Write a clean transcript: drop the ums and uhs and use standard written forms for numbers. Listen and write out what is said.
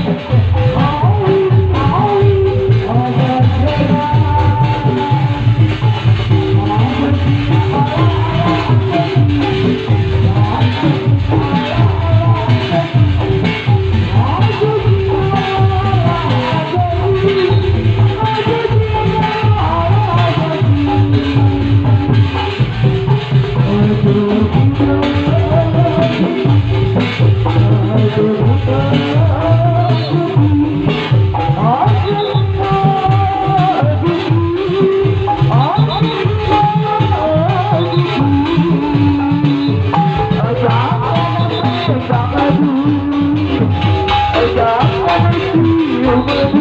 Hãy subscribe cho kênh Ghiền Mì Gõ để không bỏ lỡ những video hấp dẫn.